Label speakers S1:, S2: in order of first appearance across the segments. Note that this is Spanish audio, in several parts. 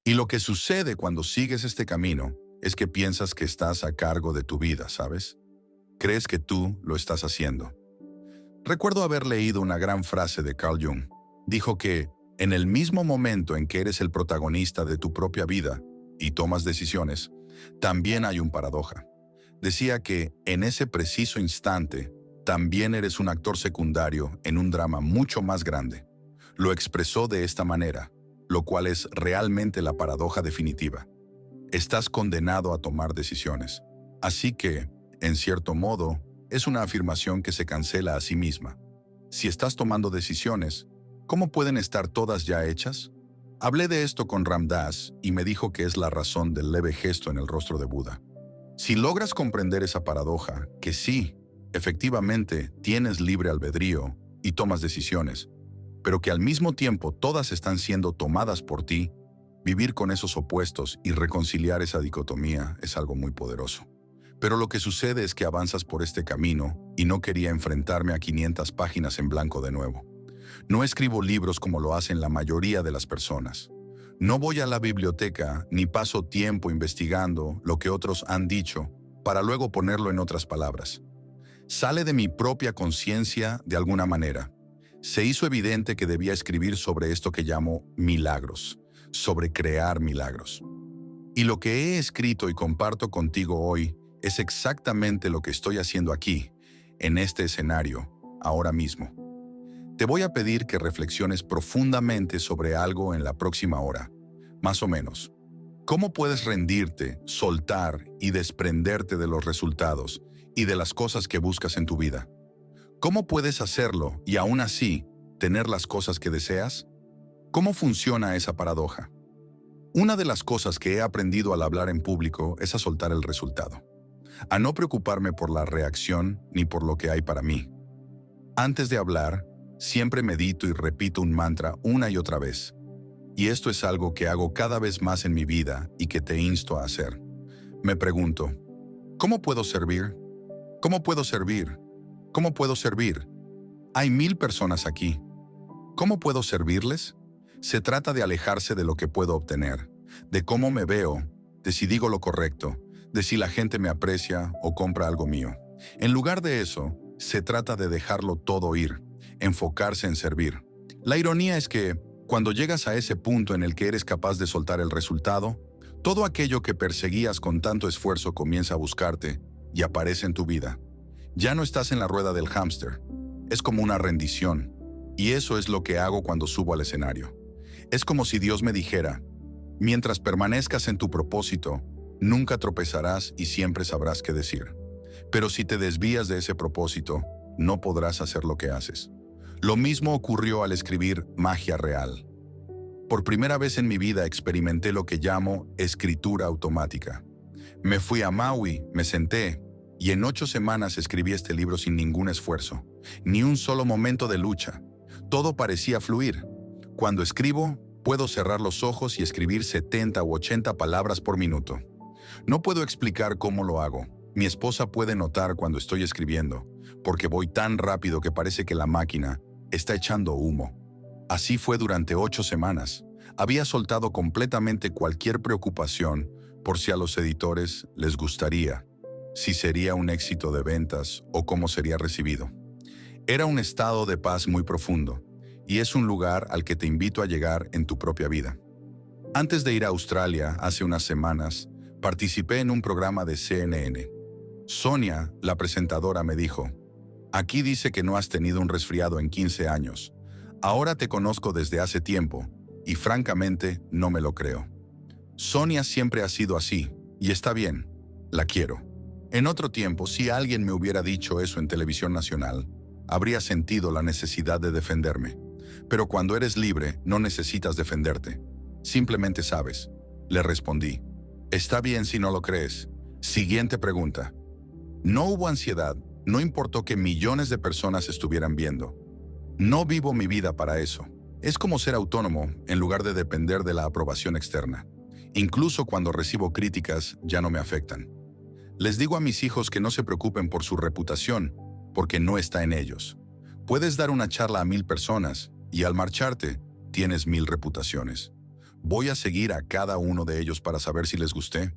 S1: Y lo que sucede cuando sigues este camino es que piensas que estás a cargo de tu vida, ¿sabes? Crees que tú lo estás haciendo. Recuerdo haber leído una gran frase de Carl Jung. Dijo que, en el mismo momento en que eres el protagonista de tu propia vida y tomas decisiones, también hay un paradoja. Decía que, en ese preciso instante, también eres un actor secundario en un drama mucho más grande. Lo expresó de esta manera, lo cual es realmente la paradoja definitiva. Estás condenado a tomar decisiones. Así que, en cierto modo, es una afirmación que se cancela a sí misma. Si estás tomando decisiones, ¿cómo pueden estar todas ya hechas? Hablé de esto con Ram Dass y me dijo que es la razón del leve gesto en el rostro de Buda. Si logras comprender esa paradoja, que sí, efectivamente tienes libre albedrío y tomas decisiones, pero que al mismo tiempo todas están siendo tomadas por ti, vivir con esos opuestos y reconciliar esa dicotomía es algo muy poderoso. Pero lo que sucede es que avanzas por este camino y no quería enfrentarme a 500 páginas en blanco de nuevo. No escribo libros como lo hacen la mayoría de las personas. No voy a la biblioteca ni paso tiempo investigando lo que otros han dicho para luego ponerlo en otras palabras. Sale de mi propia conciencia de alguna manera. Se hizo evidente que debía escribir sobre esto que llamo milagros, sobre crear milagros. Y lo que he escrito y comparto contigo hoy es exactamente lo que estoy haciendo aquí, en este escenario, ahora mismo. Te voy a pedir que reflexiones profundamente sobre algo en la próxima hora, más o menos. ¿Cómo puedes rendirte, soltar y desprenderte de los resultados y de las cosas que buscas en tu vida? ¿Cómo puedes hacerlo y aún así tener las cosas que deseas? ¿Cómo funciona esa paradoja? Una de las cosas que he aprendido al hablar en público es a soltar el resultado, a no preocuparme por la reacción ni por lo que hay para mí. Antes de hablar, siempre medito y repito un mantra una y otra vez. Y esto es algo que hago cada vez más en mi vida y que te insto a hacer. Me pregunto, ¿cómo puedo servir? ¿Cómo puedo servir? ¿Cómo puedo servir? Hay 1000 personas aquí. ¿Cómo puedo servirles? Se trata de alejarse de lo que puedo obtener, de cómo me veo, de si digo lo correcto, de si la gente me aprecia o compra algo mío. En lugar de eso, se trata de dejarlo todo ir, enfocarse en servir. La ironía es que, cuando llegas a ese punto en el que eres capaz de soltar el resultado, todo aquello que perseguías con tanto esfuerzo comienza a buscarte y aparece en tu vida. Ya no estás en la rueda del hámster. Es como una rendición. Y eso es lo que hago cuando subo al escenario. Es como si Dios me dijera, mientras permanezcas en tu propósito, nunca tropezarás y siempre sabrás qué decir. Pero si te desvías de ese propósito, no podrás hacer lo que haces. Lo mismo ocurrió al escribir Magia Real. Por primera vez en mi vida experimenté lo que llamo escritura automática. Me fui a Maui, me senté, y en 8 semanas escribí este libro sin ningún esfuerzo, ni un solo momento de lucha. Todo parecía fluir. Cuando escribo, puedo cerrar los ojos y escribir 70 u 80 palabras por minuto. No puedo explicar cómo lo hago. Mi esposa puede notar cuando estoy escribiendo, porque voy tan rápido que parece que la máquina está echando humo. Así fue durante 8 semanas. Había soltado completamente cualquier preocupación por si a los editores les gustaría, si sería un éxito de ventas o cómo sería recibido. Era un estado de paz muy profundo, y es un lugar al que te invito a llegar en tu propia vida. Antes de ir a Australia, hace unas semanas, participé en un programa de CNN. Sonia, la presentadora, me dijo, aquí dice que no has tenido un resfriado en 15 años. Ahora te conozco desde hace tiempo, y francamente no me lo creo. Sonia siempre ha sido así, y está bien, la quiero. En otro tiempo, si alguien me hubiera dicho eso en televisión nacional, habría sentido la necesidad de defenderme. Pero cuando eres libre, no necesitas defenderte. Simplemente sabes. Le respondí. Está bien si no lo crees. Siguiente pregunta. No hubo ansiedad, no importó que millones de personas estuvieran viendo. No vivo mi vida para eso. Es como ser autónomo en lugar de depender de la aprobación externa. Incluso cuando recibo críticas, ya no me afectan. Les digo a mis hijos que no se preocupen por su reputación, porque no está en ellos. Puedes dar una charla a 1000 personas y al marcharte, tienes 1000 reputaciones. Voy a seguir a cada uno de ellos para saber si les gusté.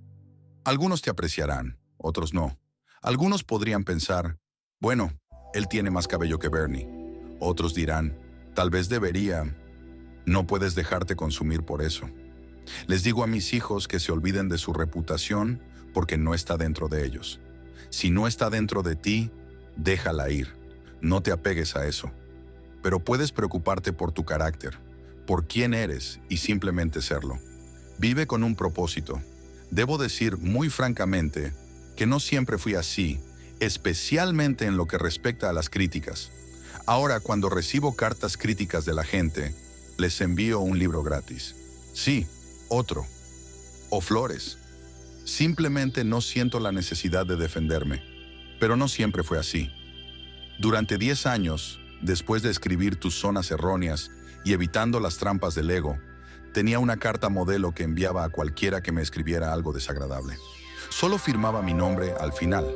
S1: Algunos te apreciarán, otros no. Algunos podrían pensar, bueno, él tiene más cabello que Bernie. Otros dirán, tal vez debería. No puedes dejarte consumir por eso. Les digo a mis hijos que se olviden de su reputación porque no está dentro de ellos. Si no está dentro de ti, déjala ir. No te apegues a eso. Pero puedes preocuparte por tu carácter, por quién eres y simplemente serlo. Vive con un propósito. Debo decir muy francamente que no siempre fui así, especialmente en lo que respecta a las críticas. Ahora, cuando recibo cartas críticas de la gente, les envío un libro gratis. Sí, otro. O flores. Simplemente no siento la necesidad de defenderme. Pero no siempre fue así. Durante 10 años, después de escribir Tus zonas erróneas y Evitando las trampas del ego, tenía una carta modelo que enviaba a cualquiera que me escribiera algo desagradable. Solo firmaba mi nombre al final.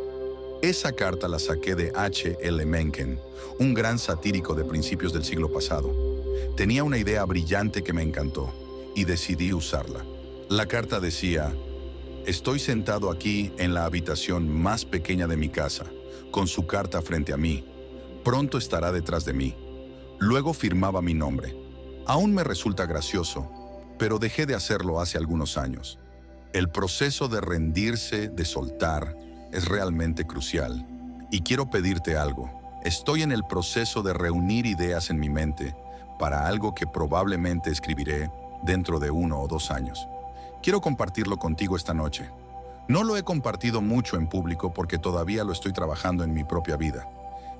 S1: Esa carta la saqué de H.L. Mencken, un gran satírico de principios del siglo pasado. Tenía una idea brillante que me encantó y decidí usarla. La carta decía: estoy sentado aquí en la habitación más pequeña de mi casa, con su carta frente a mí. Pronto estará detrás de mí. Luego firmaba mi nombre. Aún me resulta gracioso, pero dejé de hacerlo hace algunos años. El proceso de rendirse, de soltar, es realmente crucial. Y quiero pedirte algo. Estoy en el proceso de reunir ideas en mi mente para algo que probablemente escribiré dentro de 1 o 2 años. Quiero compartirlo contigo esta noche. No lo he compartido mucho en público porque todavía lo estoy trabajando en mi propia vida.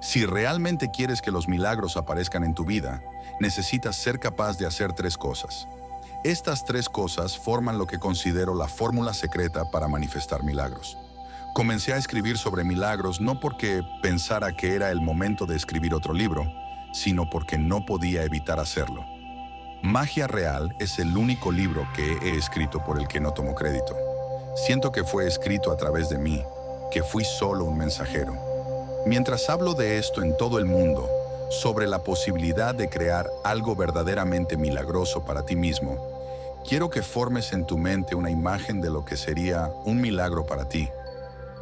S1: Si realmente quieres que los milagros aparezcan en tu vida, necesitas ser capaz de hacer 3 cosas. Estas 3 cosas forman lo que considero la fórmula secreta para manifestar milagros. Comencé a escribir sobre milagros no porque pensara que era el momento de escribir otro libro, sino porque no podía evitar hacerlo. Magia Real es el único libro que he escrito por el que no tomo crédito. Siento que fue escrito a través de mí, que fui solo un mensajero. Mientras hablo de esto en todo el mundo, sobre la posibilidad de crear algo verdaderamente milagroso para ti mismo, quiero que formes en tu mente una imagen de lo que sería un milagro para ti.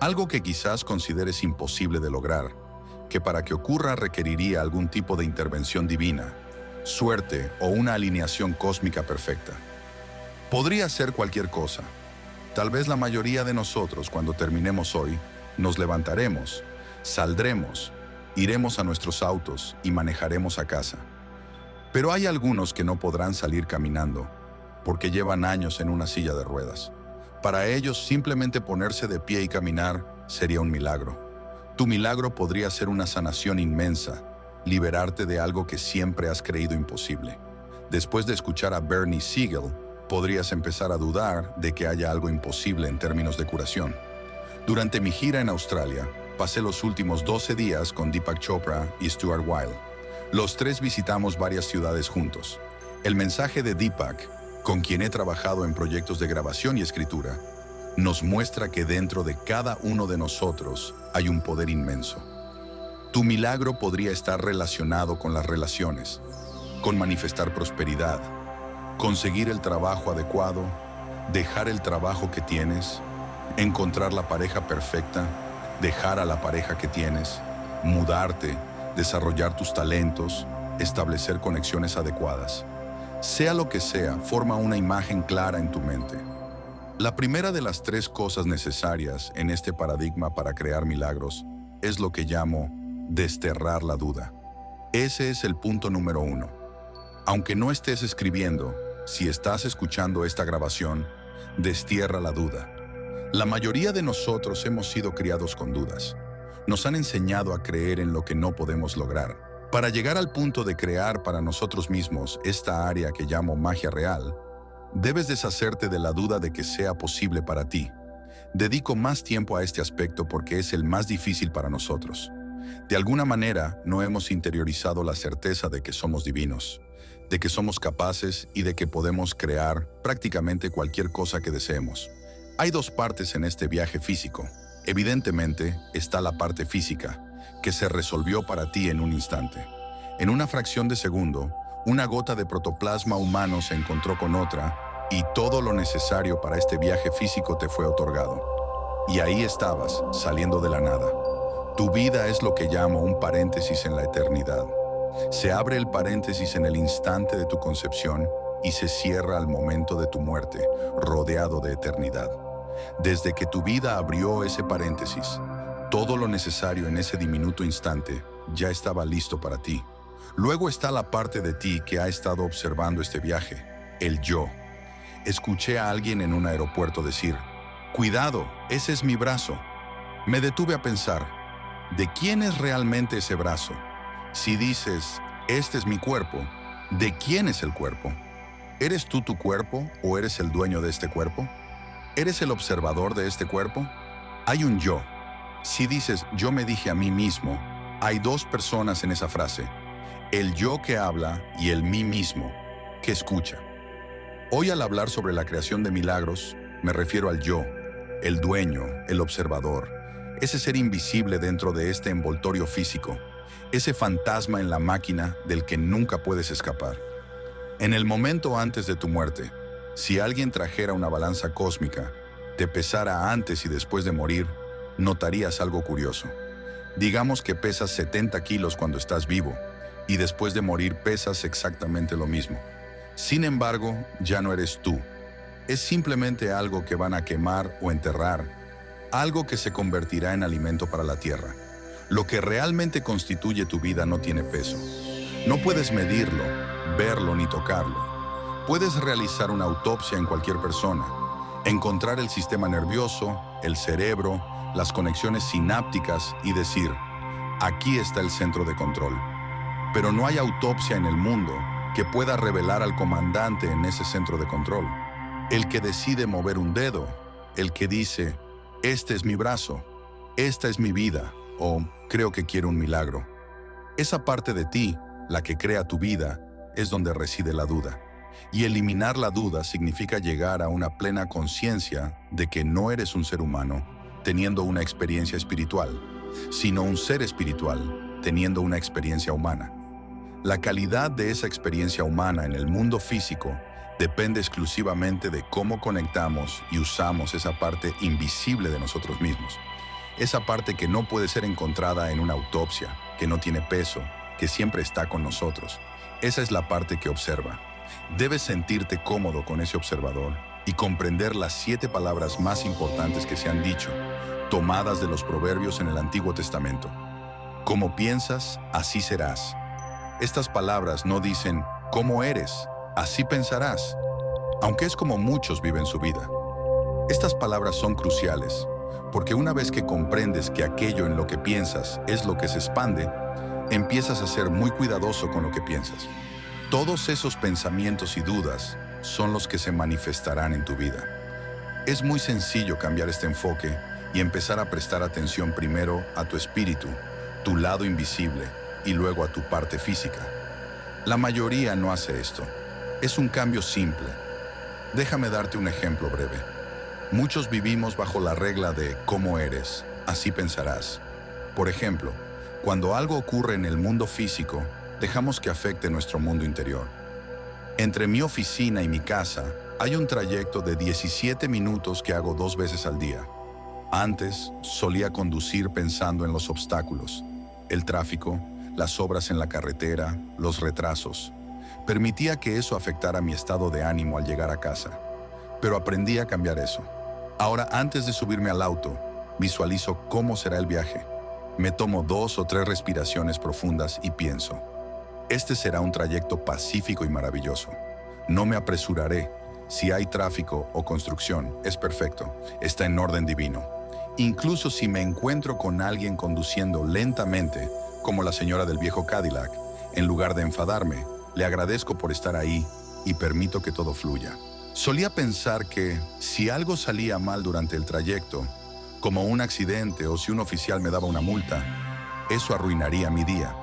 S1: Algo que quizás consideres imposible de lograr, que para que ocurra requeriría algún tipo de intervención divina, suerte o una alineación cósmica perfecta. Podría ser cualquier cosa. Tal vez la mayoría de nosotros, cuando terminemos hoy, nos levantaremos, saldremos, iremos a nuestros autos y manejaremos a casa. Pero hay algunos que no podrán salir caminando, porque llevan años en una silla de ruedas. Para ellos, simplemente ponerse de pie y caminar sería un milagro. Tu milagro podría ser una sanación inmensa, liberarte de algo que siempre has creído imposible. Después de escuchar a Bernie Siegel, podrías empezar a dudar de que haya algo imposible en términos de curación. Durante mi gira en Australia, pasé los últimos 12 días con Deepak Chopra y Stuart Wilde. Los 3 visitamos varias ciudades juntos. El mensaje de Deepak, con quien he trabajado en proyectos de grabación y escritura, nos muestra que dentro de cada uno de nosotros hay un poder inmenso. Tu milagro podría estar relacionado con las relaciones, con manifestar prosperidad, conseguir el trabajo adecuado, dejar el trabajo que tienes, encontrar la pareja perfecta, dejar a la pareja que tienes, mudarte, desarrollar tus talentos, establecer conexiones adecuadas. Sea lo que sea, forma una imagen clara en tu mente. La primera de las 3 cosas necesarias en este paradigma para crear milagros es lo que llamo desterrar la duda. Ese es el punto número 1. Aunque no estés escribiendo, si estás escuchando esta grabación, destierra la duda. La mayoría de nosotros hemos sido criados con dudas. Nos han enseñado a creer en lo que no podemos lograr. Para llegar al punto de crear para nosotros mismos esta área que llamo magia real, debes deshacerte de la duda de que sea posible para ti. Dedico más tiempo a este aspecto porque es el más difícil para nosotros. De alguna manera, no hemos interiorizado la certeza de que somos divinos, de que somos capaces y de que podemos crear prácticamente cualquier cosa que deseemos. Hay 2 partes en este viaje físico. Evidentemente, está la parte física, que se resolvió para ti en un instante. En una fracción de segundo, una gota de protoplasma humano se encontró con otra y todo lo necesario para este viaje físico te fue otorgado. Y ahí estabas, saliendo de la nada. Tu vida es lo que llamo un paréntesis en la eternidad. Se abre el paréntesis en el instante de tu concepción y se cierra al momento de tu muerte, rodeado de eternidad. Desde que tu vida abrió ese paréntesis, todo lo necesario en ese diminuto instante ya estaba listo para ti. Luego está la parte de ti que ha estado observando este viaje, el yo. Escuché a alguien en un aeropuerto decir, «Cuidado, ese es mi brazo». Me detuve a pensar, ¿de quién es realmente ese brazo? Si dices, «Este es mi cuerpo», ¿de quién es el cuerpo? ¿Eres tú tu cuerpo o eres el dueño de este cuerpo? ¿Eres el observador de este cuerpo? Hay un yo. Si dices, «Yo me dije a mí mismo», hay dos personas en esa frase, el yo que habla y el mí mismo, que escucha. Hoy al hablar sobre la creación de milagros, me refiero al yo, el dueño, el observador, ese ser invisible dentro de este envoltorio físico, ese fantasma en la máquina del que nunca puedes escapar. En el momento antes de tu muerte, si alguien trajera una balanza cósmica, te pesara antes y después de morir, notarías algo curioso. Digamos que pesas 70 kilos cuando estás vivo, y después de morir pesas exactamente lo mismo. Sin embargo, ya no eres tú. Es simplemente algo que van a quemar o enterrar, algo que se convertirá en alimento para la tierra. Lo que realmente constituye tu vida no tiene peso. No puedes medirlo, verlo ni tocarlo. Puedes realizar una autopsia en cualquier persona, encontrar el sistema nervioso, el cerebro, las conexiones sinápticas y decir, aquí está el centro de control. Pero no hay autopsia en el mundo que pueda revelar al comandante en ese centro de control. El que decide mover un dedo, el que dice, este es mi brazo, esta es mi vida, o creo que quiero un milagro. Esa parte de ti, la que crea tu vida, es donde reside la duda. Y eliminar la duda significa llegar a una plena conciencia de que no eres un ser humano teniendo una experiencia espiritual, sino un ser espiritual teniendo una experiencia humana. La calidad de esa experiencia humana en el mundo físico depende exclusivamente de cómo conectamos y usamos esa parte invisible de nosotros mismos. Esa parte que no puede ser encontrada en una autopsia, que no tiene peso, que siempre está con nosotros. Esa es la parte que observa. Debes sentirte cómodo con ese observador y comprender las 7 palabras más importantes que se han dicho, tomadas de los proverbios en el Antiguo Testamento. Como piensas, así serás. Estas palabras no dicen, ¿cómo eres? Así pensarás, aunque es como muchos viven su vida. Estas palabras son cruciales, porque una vez que comprendes que aquello en lo que piensas es lo que se expande, empiezas a ser muy cuidadoso con lo que piensas. Todos esos pensamientos y dudas son los que se manifestarán en tu vida. Es muy sencillo cambiar este enfoque y empezar a prestar atención primero a tu espíritu, tu lado invisible, y luego a tu parte física. La mayoría no hace esto. Es un cambio simple. Déjame darte un ejemplo breve. Muchos vivimos bajo la regla de cómo eres, así pensarás. Por ejemplo, cuando algo ocurre en el mundo físico, dejamos que afecte nuestro mundo interior. Entre mi oficina y mi casa hay un trayecto de 17 minutos que hago 2 veces al día. Antes solía conducir pensando en los obstáculos, el tráfico, las obras en la carretera, los retrasos. Permitía que eso afectara mi estado de ánimo al llegar a casa. Pero aprendí a cambiar eso. Ahora, antes de subirme al auto, visualizo cómo será el viaje. Me tomo 2 o 3 respiraciones profundas y pienso, este será un trayecto pacífico y maravilloso. No me apresuraré. Si hay tráfico o construcción, es perfecto. Está en orden divino. Incluso si me encuentro con alguien conduciendo lentamente, como la señora del viejo Cadillac, en lugar de enfadarme, le agradezco por estar ahí y permito que todo fluya. Solía pensar que si algo salía mal durante el trayecto, como un accidente o si un oficial me daba una multa, eso arruinaría mi día.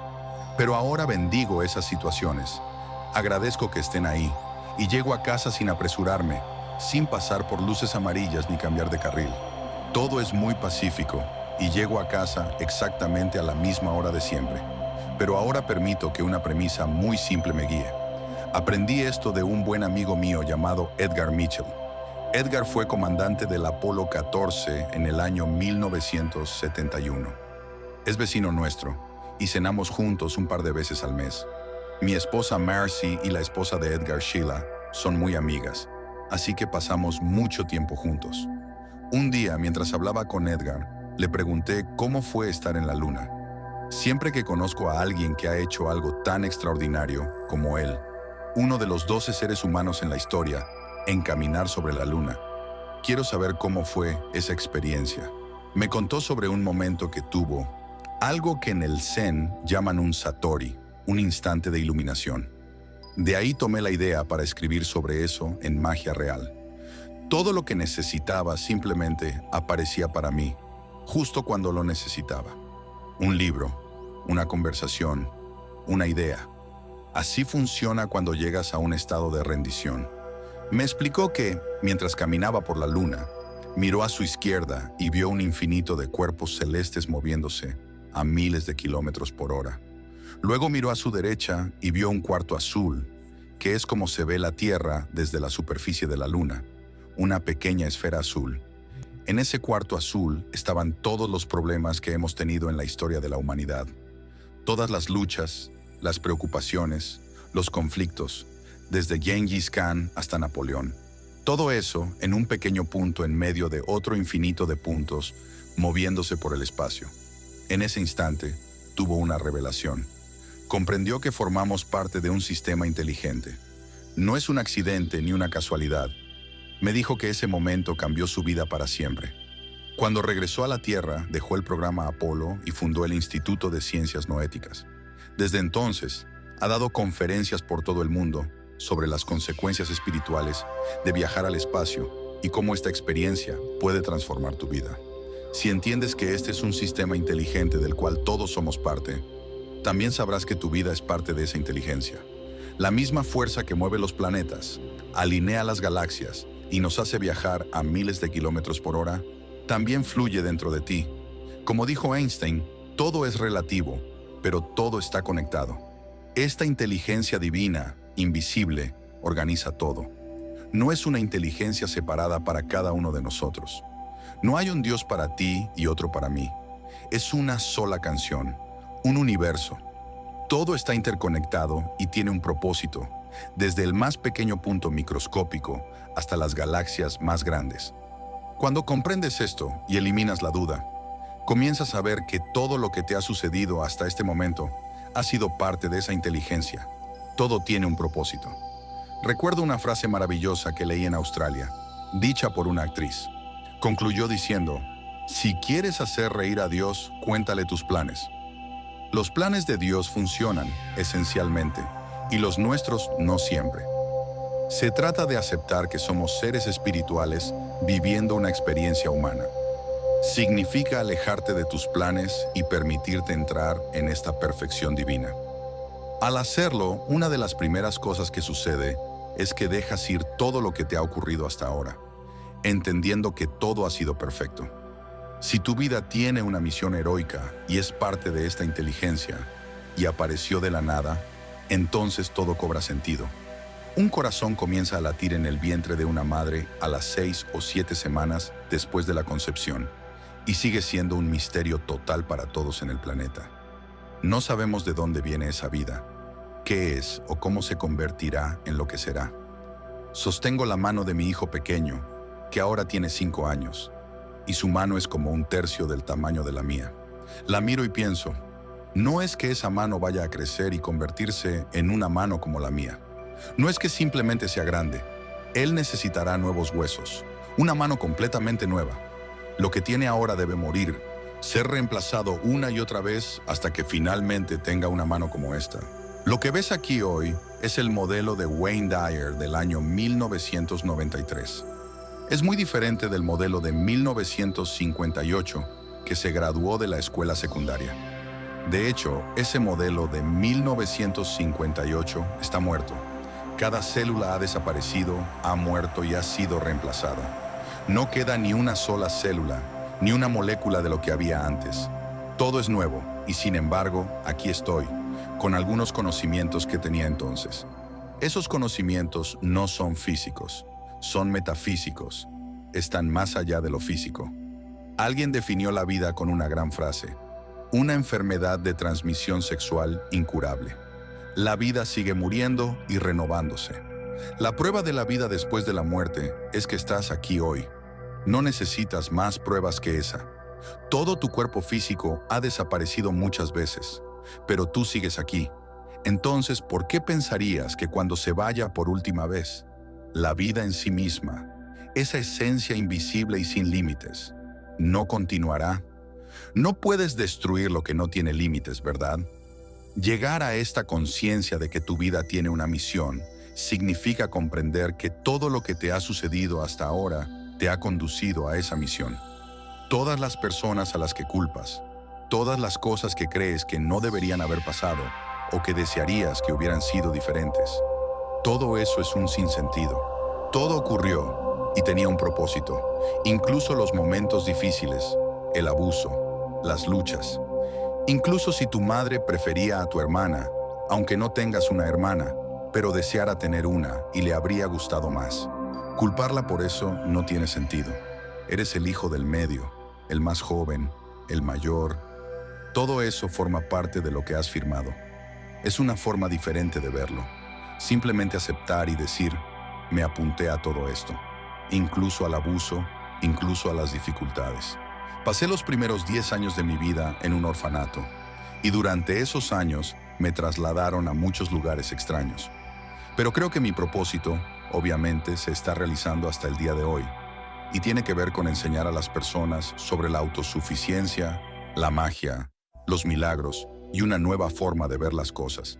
S1: Pero ahora bendigo esas situaciones. Agradezco que estén ahí y llego a casa sin apresurarme, sin pasar por luces amarillas ni cambiar de carril. Todo es muy pacífico y llego a casa exactamente a la misma hora de siempre. Pero ahora permito que una premisa muy simple me guíe. Aprendí esto de un buen amigo mío llamado Edgar Mitchell. Edgar fue comandante del Apolo 14 en el año 1971. Es vecino nuestro y cenamos juntos un par de veces al mes. Mi esposa Marcy y la esposa de Edgar, Sheila, son muy amigas, así que pasamos mucho tiempo juntos. Un día, mientras hablaba con Edgar, le pregunté cómo fue estar en la luna. Siempre que conozco a alguien que ha hecho algo tan extraordinario como él, uno de los 12 seres humanos en la historia en caminar sobre la luna, quiero saber cómo fue esa experiencia. Me contó sobre un momento que tuvo, algo que en el Zen llaman un Satori, un instante de iluminación. De ahí tomé la idea para escribir sobre eso en Magia Real. Todo lo que necesitaba simplemente aparecía para mí, justo cuando lo necesitaba. Un libro, una conversación, una idea. Así funciona cuando llegas a un estado de rendición. Me explicó que, mientras caminaba por la luna, miró a su izquierda y vio un infinito de cuerpos celestes moviéndose a miles de kilómetros por hora. Luego miró a su derecha y vio un cuarto azul, que es como se ve la Tierra desde la superficie de la luna, una pequeña esfera azul. En ese cuarto azul estaban todos los problemas que hemos tenido en la historia de la humanidad. Todas las luchas, las preocupaciones, los conflictos, desde Gengis Khan hasta Napoleón. Todo eso en un pequeño punto en medio de otro infinito de puntos moviéndose por el espacio. En ese instante, tuvo una revelación. Comprendió que formamos parte de un sistema inteligente. No es un accidente ni una casualidad. Me dijo que ese momento cambió su vida para siempre. Cuando regresó a la Tierra, dejó el programa Apolo y fundó el Instituto de Ciencias Noéticas. Desde entonces, ha dado conferencias por todo el mundo sobre las consecuencias espirituales de viajar al espacio y cómo esta experiencia puede transformar tu vida. Si entiendes que este es un sistema inteligente del cual todos somos parte, también sabrás que tu vida es parte de esa inteligencia. La misma fuerza que mueve los planetas, alinea las galaxias y nos hace viajar a miles de kilómetros por hora, también fluye dentro de ti. Como dijo Einstein, todo es relativo, pero todo está conectado. Esta inteligencia divina, invisible, organiza todo. No es una inteligencia separada para cada uno de nosotros. No hay un Dios para ti y otro para mí. Es una sola canción, un universo. Todo está interconectado y tiene un propósito, desde el más pequeño punto microscópico hasta las galaxias más grandes. Cuando comprendes esto y eliminas la duda, comienzas a ver que todo lo que te ha sucedido hasta este momento ha sido parte de esa inteligencia. Todo tiene un propósito. Recuerdo una frase maravillosa que leí en Australia, dicha por una actriz. Concluyó diciendo, si quieres hacer reír a Dios, cuéntale tus planes. Los planes de Dios funcionan, esencialmente, y los nuestros no siempre. Se trata de aceptar que somos seres espirituales viviendo una experiencia humana. Significa alejarte de tus planes y permitirte entrar en esta perfección divina. Al hacerlo, una de las primeras cosas que sucede es que dejas ir todo lo que te ha ocurrido hasta ahora, entendiendo que todo ha sido perfecto. Si tu vida tiene una misión heroica y es parte de esta inteligencia y apareció de la nada, entonces todo cobra sentido. Un corazón comienza a latir en el vientre de una madre a las 6 o 7 semanas después de la concepción y sigue siendo un misterio total para todos en el planeta. No sabemos de dónde viene esa vida, qué es o cómo se convertirá en lo que será. Sostengo la mano de mi hijo pequeño, que ahora tiene 5 años, y su mano es como un tercio del tamaño de la mía. La miro y pienso, no es que esa mano vaya a crecer y convertirse en una mano como la mía. No es que simplemente sea grande. Él necesitará nuevos huesos, una mano completamente nueva. Lo que tiene ahora debe morir, ser reemplazado una y otra vez hasta que finalmente tenga una mano como esta. Lo que ves aquí hoy es el modelo de Wayne Dyer del año 1993. Es muy diferente del modelo de 1958 que se graduó de la escuela secundaria. De hecho, ese modelo de 1958 está muerto. Cada célula ha desaparecido, ha muerto y ha sido reemplazada. No queda ni una sola célula, ni una molécula de lo que había antes. Todo es nuevo y sin embargo, aquí estoy, con algunos conocimientos que tenía entonces. Esos conocimientos no son físicos, son metafísicos, están más allá de lo físico. Alguien definió la vida con una gran frase: una enfermedad de transmisión sexual incurable. La vida sigue muriendo y renovándose. La prueba de la vida después de la muerte es que estás aquí hoy. No necesitas más pruebas que esa. Todo tu cuerpo físico ha desaparecido muchas veces, pero tú sigues aquí. Entonces, ¿por qué pensarías que cuando se vaya por última vez, la vida en sí misma, esa esencia invisible y sin límites, no continuará? No puedes destruir lo que no tiene límites, ¿verdad? Llegar a esta conciencia de que tu vida tiene una misión significa comprender que todo lo que te ha sucedido hasta ahora te ha conducido a esa misión. Todas las personas a las que culpas, todas las cosas que crees que no deberían haber pasado o que desearías que hubieran sido diferentes, todo eso es un sinsentido. Todo ocurrió y tenía un propósito, incluso los momentos difíciles, el abuso, las luchas. Incluso si tu madre prefería a tu hermana, aunque no tengas una hermana, pero deseara tener una y le habría gustado más. Culparla por eso no tiene sentido. Eres el hijo del medio, el más joven, el mayor. Todo eso forma parte de lo que has firmado. Es una forma diferente de verlo. Simplemente aceptar y decir: me apunté a todo esto, incluso al abuso, incluso a las dificultades. Pasé los primeros 10 años de mi vida en un orfanato, y durante esos años me trasladaron a muchos lugares extraños. Pero creo que mi propósito, obviamente, se está realizando hasta el día de hoy, y tiene que ver con enseñar a las personas sobre la autosuficiencia, la magia, los milagros y una nueva forma de ver las cosas.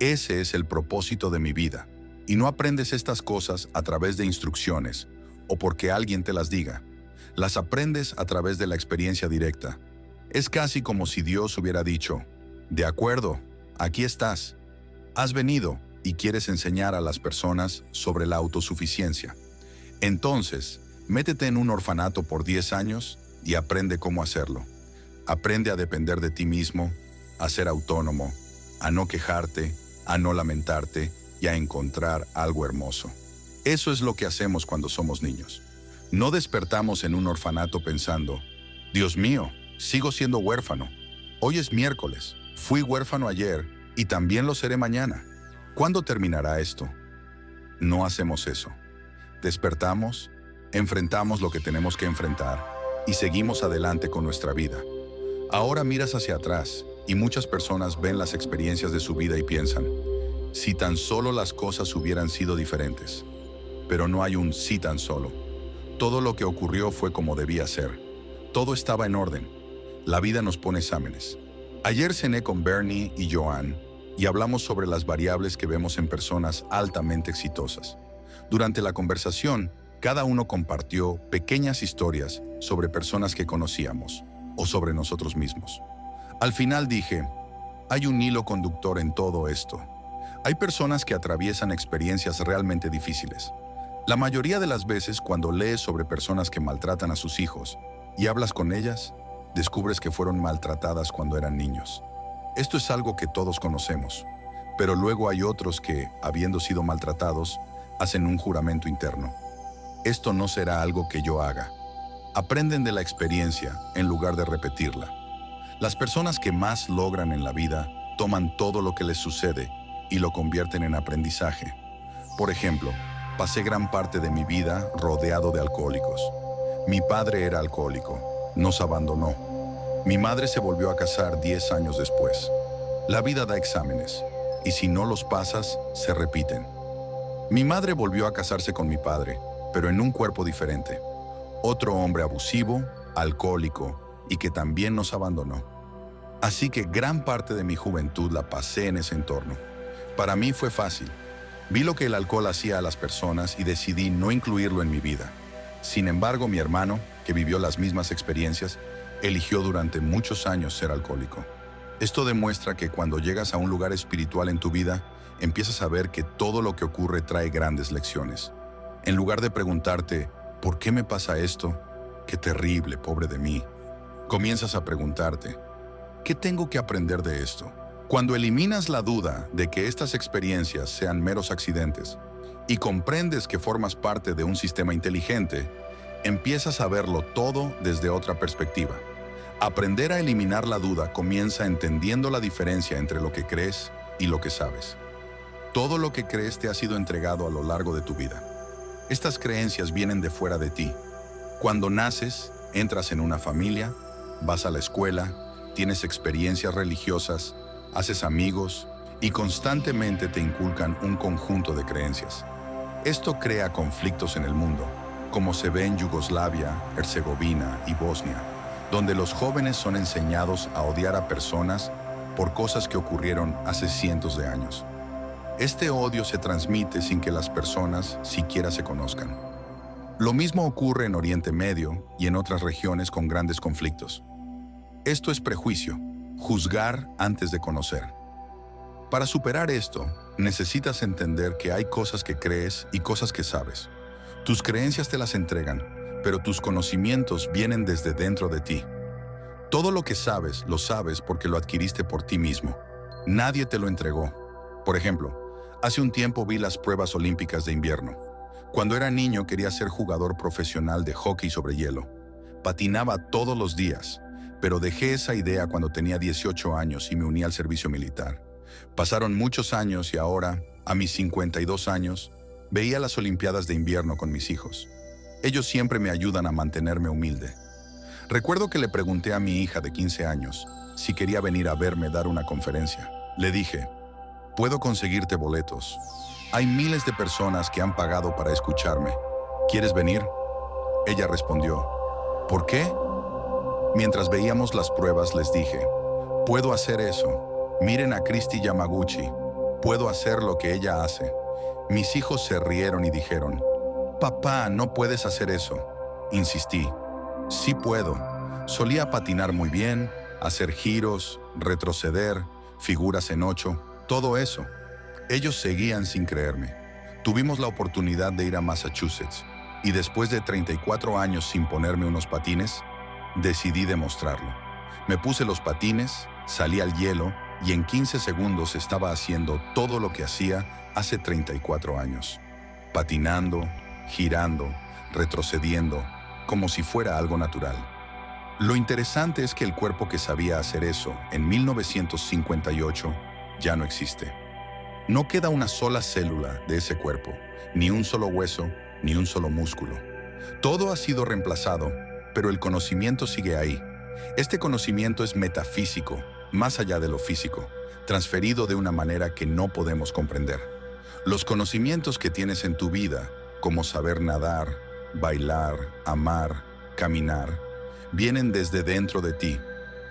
S1: Ese es el propósito de mi vida, y no aprendes estas cosas a través de instrucciones o porque alguien te las diga. Las aprendes a través de la experiencia directa. Es casi como si Dios hubiera dicho: de acuerdo, aquí estás. Has venido y quieres enseñar a las personas sobre la autosuficiencia. Entonces, métete en un orfanato por 10 años y aprende cómo hacerlo. Aprende a depender de ti mismo, a ser autónomo, a no quejarte, a no lamentarte y a encontrar algo hermoso. Eso es lo que hacemos cuando somos niños. No despertamos en un orfanato pensando: Dios mío, sigo siendo huérfano. Hoy es miércoles, fui huérfano ayer y también lo seré mañana. ¿Cuándo terminará esto? No hacemos eso. Despertamos, enfrentamos lo que tenemos que enfrentar y seguimos adelante con nuestra vida. Ahora miras hacia atrás y muchas personas ven las experiencias de su vida y piensan: si tan solo las cosas hubieran sido diferentes. Pero no hay un si tan solo. Todo lo que ocurrió fue como debía ser. Todo estaba en orden. La vida nos pone exámenes. Ayer cené con Bernie y Joan y hablamos sobre las variables que vemos en personas altamente exitosas. Durante la conversación, cada uno compartió pequeñas historias sobre personas que conocíamos o sobre nosotros mismos. Al final dije: hay un hilo conductor en todo esto. Hay personas que atraviesan experiencias realmente difíciles. La mayoría de las veces, cuando lees sobre personas que maltratan a sus hijos y hablas con ellas, descubres que fueron maltratadas cuando eran niños. Esto es algo que todos conocemos, pero luego hay otros que, habiendo sido maltratados, hacen un juramento interno: esto no será algo que yo haga. Aprenden de la experiencia en lugar de repetirla. Las personas que más logran en la vida toman todo lo que les sucede y lo convierten en aprendizaje. Por ejemplo, pasé gran parte de mi vida rodeado de alcohólicos. Mi padre era alcohólico, nos abandonó. Mi madre se volvió a casar 10 años después. La vida da exámenes, y si no los pasas, se repiten. Mi madre volvió a casarse con mi padre, pero en un cuerpo diferente. Otro hombre abusivo, alcohólico, y que también nos abandonó. Así que gran parte de mi juventud la pasé en ese entorno. Para mí fue fácil. Vi lo que el alcohol hacía a las personas y decidí no incluirlo en mi vida. Sin embargo, mi hermano, que vivió las mismas experiencias, eligió durante muchos años ser alcohólico. Esto demuestra que cuando llegas a un lugar espiritual en tu vida, empiezas a ver que todo lo que ocurre trae grandes lecciones. En lugar de preguntarte: ¿por qué me pasa esto? ¡Qué terrible, pobre de mí! Comienzas a preguntarte: ¿qué tengo que aprender de esto? Cuando eliminas la duda de que estas experiencias sean meros accidentes y comprendes que formas parte de un sistema inteligente, empiezas a verlo todo desde otra perspectiva. Aprender a eliminar la duda comienza entendiendo la diferencia entre lo que crees y lo que sabes. Todo lo que crees te ha sido entregado a lo largo de tu vida. Estas creencias vienen de fuera de ti. Cuando naces, entras en una familia, vas a la escuela, tienes experiencias religiosas, haces amigos y constantemente te inculcan un conjunto de creencias. Esto crea conflictos en el mundo, como se ve en Yugoslavia, Herzegovina y Bosnia, donde los jóvenes son enseñados a odiar a personas por cosas que ocurrieron hace cientos de años. Este odio se transmite sin que las personas siquiera se conozcan. Lo mismo ocurre en Oriente Medio y en otras regiones con grandes conflictos. Esto es prejuicio, juzgar antes de conocer. Para superar esto, necesitas entender que hay cosas que crees y cosas que sabes. Tus creencias te las entregan, pero tus conocimientos vienen desde dentro de ti. Todo lo que sabes, lo sabes porque lo adquiriste por ti mismo. Nadie te lo entregó. Por ejemplo, hace un tiempo vi las pruebas olímpicas de invierno. Cuando era niño quería ser jugador profesional de hockey sobre hielo. Patinaba todos los días, pero dejé esa idea cuando tenía 18 años y me uní al servicio militar. Pasaron muchos años y ahora, a mis 52 años, veía las Olimpiadas de invierno con mis hijos. Ellos siempre me ayudan a mantenerme humilde. Recuerdo que le pregunté a mi hija de 15 años si quería venir a verme dar una conferencia. Le dije, puedo conseguirte boletos. Hay miles de personas que han pagado para escucharme. ¿Quieres venir? Ella respondió, ¿por qué? Mientras veíamos las pruebas les dije, puedo hacer eso. Miren a Kristi Yamaguchi. Puedo hacer lo que ella hace. Mis hijos se rieron y dijeron, papá, no puedes hacer eso. Insistí, sí puedo. Solía patinar muy bien, hacer giros, retroceder, figuras en 8, todo eso. Ellos seguían sin creerme. Tuvimos la oportunidad de ir a Massachusetts y después de 34 años sin ponerme unos patines, decidí demostrarlo. Me puse los patines, salí al hielo y en 15 segundos estaba haciendo todo lo que hacía hace 34 años. Patinando, girando, retrocediendo, como si fuera algo natural. Lo interesante es que el cuerpo que sabía hacer eso en 1958 ya no existe. No queda una sola célula de ese cuerpo, ni un solo hueso, ni un solo músculo. Todo ha sido reemplazado, pero el conocimiento sigue ahí. Este conocimiento es metafísico, más allá de lo físico, transferido de una manera que no podemos comprender. Los conocimientos que tienes en tu vida, como saber nadar, bailar, amar, caminar, vienen desde dentro de ti.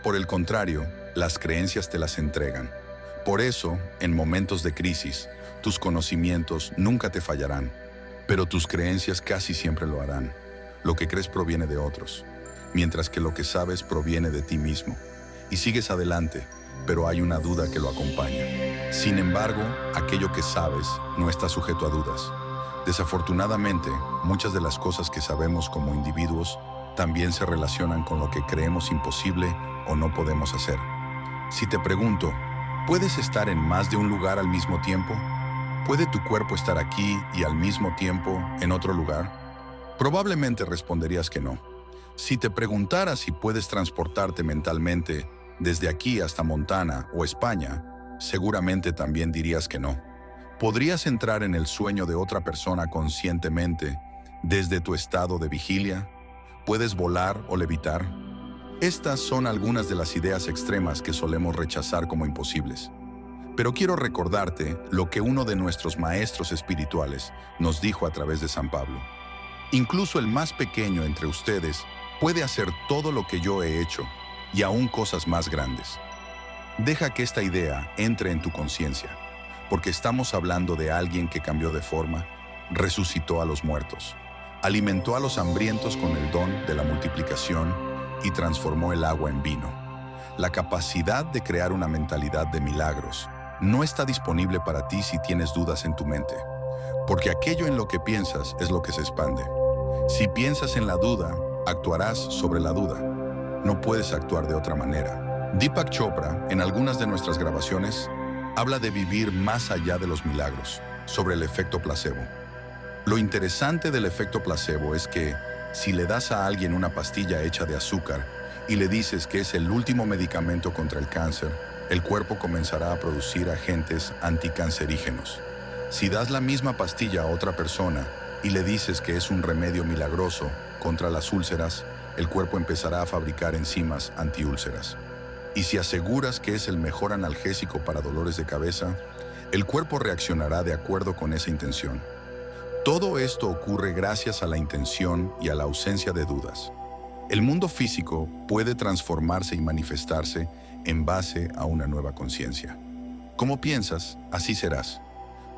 S1: Por el contrario, las creencias te las entregan. Por eso, en momentos de crisis, tus conocimientos nunca te fallarán, pero tus creencias casi siempre lo harán. Lo que crees proviene de otros, mientras que lo que sabes proviene de ti mismo. Y sigues adelante, pero hay una duda que lo acompaña. Sin embargo, aquello que sabes no está sujeto a dudas. Desafortunadamente, muchas de las cosas que sabemos como individuos también se relacionan con lo que creemos imposible o no podemos hacer. Si te pregunto, ¿puedes estar en más de un lugar al mismo tiempo? ¿Puede tu cuerpo estar aquí y al mismo tiempo en otro lugar? Probablemente responderías que no. Si te preguntara si puedes transportarte mentalmente desde aquí hasta Montana o España, seguramente también dirías que no. ¿Podrías entrar en el sueño de otra persona conscientemente desde tu estado de vigilia? ¿Puedes volar o levitar? Estas son algunas de las ideas extremas que solemos rechazar como imposibles. Pero quiero recordarte lo que uno de nuestros maestros espirituales nos dijo a través de San Pablo. Incluso el más pequeño entre ustedes puede hacer todo lo que yo he hecho y aún cosas más grandes. Deja que esta idea entre en tu conciencia, porque estamos hablando de alguien que cambió de forma, resucitó a los muertos, alimentó a los hambrientos con el don de la multiplicación y transformó el agua en vino. La capacidad de crear una mentalidad de milagros no está disponible para ti si tienes dudas en tu mente, porque aquello en lo que piensas es lo que se expande. Si piensas en la duda, actuarás sobre la duda. No puedes actuar de otra manera. Deepak Chopra, en algunas de nuestras grabaciones, habla de vivir más allá de los milagros, sobre el efecto placebo. Lo interesante del efecto placebo es que, si le das a alguien una pastilla hecha de azúcar y le dices que es el último medicamento contra el cáncer, el cuerpo comenzará a producir agentes anticancerígenos. Si das la misma pastilla a otra persona y le dices que es un remedio milagroso contra las úlceras, el cuerpo empezará a fabricar enzimas antiúlceras. Y si aseguras que es el mejor analgésico para dolores de cabeza, el cuerpo reaccionará de acuerdo con esa intención. Todo esto ocurre gracias a la intención y a la ausencia de dudas. El mundo físico puede transformarse y manifestarse en base a una nueva conciencia. Como piensas, así serás.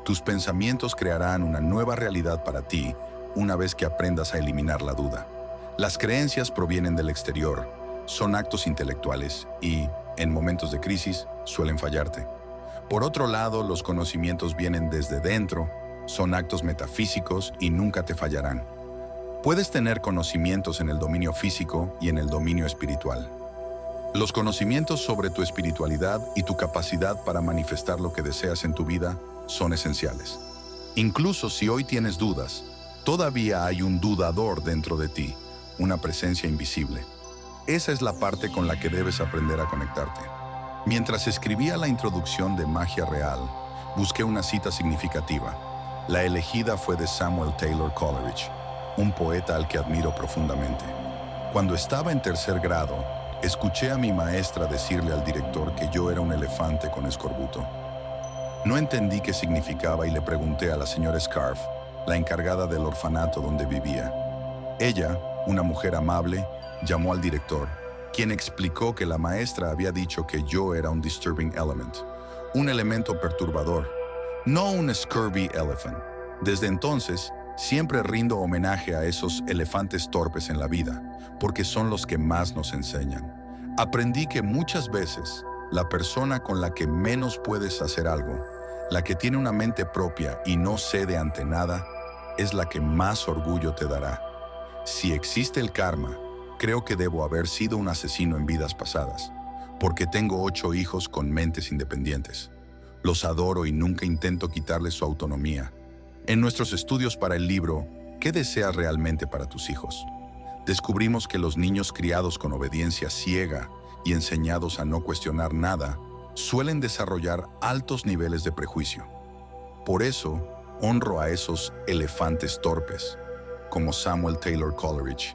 S1: Tus pensamientos crearán una nueva realidad para ti una vez que aprendas a eliminar la duda. Las creencias provienen del exterior, son actos intelectuales y, en momentos de crisis, suelen fallarte. Por otro lado, los conocimientos vienen desde dentro, son actos metafísicos y nunca te fallarán. Puedes tener conocimientos en el dominio físico y en el dominio espiritual. Los conocimientos sobre tu espiritualidad y tu capacidad para manifestar lo que deseas en tu vida son esenciales. Incluso si hoy tienes dudas, todavía hay un dudador dentro de ti, una presencia invisible. Esa es la parte con la que debes aprender a conectarte. Mientras escribía la introducción de Magia Real, busqué una cita significativa. La elegida fue de Samuel Taylor Coleridge, un poeta al que admiro profundamente. Cuando estaba en tercer grado, escuché a mi maestra decirle al director que yo era un elefante con escorbuto. No entendí qué significaba y le pregunté a la señora Scarf, la encargada del orfanato donde vivía. Ella, una mujer amable, llamó al director, quien explicó que la maestra había dicho que yo era un disturbing element, un elemento perturbador, no un scurvy elephant. Desde entonces, siempre rindo homenaje a esos elefantes torpes en la vida, porque son los que más nos enseñan. Aprendí que muchas veces, la persona con la que menos puedes hacer algo, la que tiene una mente propia y no cede ante nada, es la que más orgullo te dará. Si existe el karma, creo que debo haber sido un asesino en vidas pasadas, porque tengo 8 hijos con mentes independientes. Los adoro y nunca intento quitarles su autonomía. En nuestros estudios para el libro, ¿qué deseas realmente para tus hijos?, descubrimos que los niños criados con obediencia ciega y enseñados a no cuestionar nada, suelen desarrollar altos niveles de prejuicio. Por eso, honro a esos elefantes torpes, como Samuel Taylor Coleridge,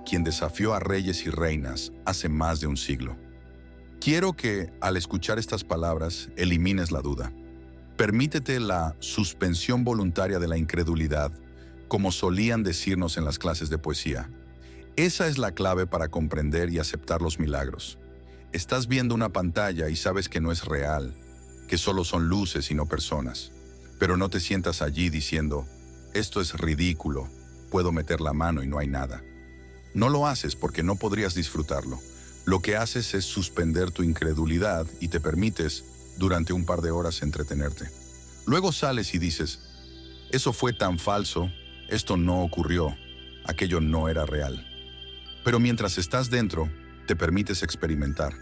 S1: quien desafió a reyes y reinas hace más de un siglo. Quiero que, al escuchar estas palabras, elimines la duda. Permítete la suspensión voluntaria de la incredulidad, como solían decirnos en las clases de poesía. Esa es la clave para comprender y aceptar los milagros. Estás viendo una pantalla y sabes que no es real, que solo son luces y no personas. Pero no te sientas allí diciendo, esto es ridículo, puedo meter la mano y no hay nada. No lo haces porque no podrías disfrutarlo. Lo que haces es suspender tu incredulidad y te permites, durante un par de horas, entretenerte. Luego sales y dices, eso fue tan falso, esto no ocurrió, aquello no era real. Pero mientras estás dentro, te permites experimentar.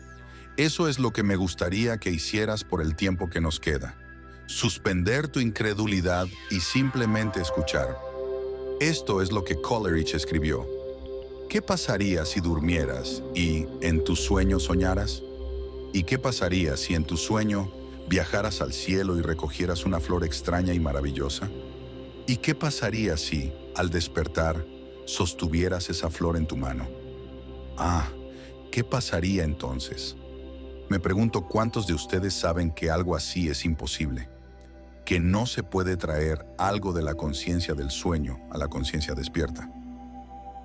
S1: Eso es lo que me gustaría que hicieras por el tiempo que nos queda. Suspender tu incredulidad y simplemente escuchar. Esto es lo que Coleridge escribió. ¿Qué pasaría si durmieras y en tu sueño soñaras? ¿Y qué pasaría si en tu sueño viajaras al cielo y recogieras una flor extraña y maravillosa? ¿Y qué pasaría si, al despertar, sostuvieras esa flor en tu mano? Ah, ¿qué pasaría entonces? Me pregunto cuántos de ustedes saben que algo así es imposible, que no se puede traer algo de la conciencia del sueño a la conciencia despierta.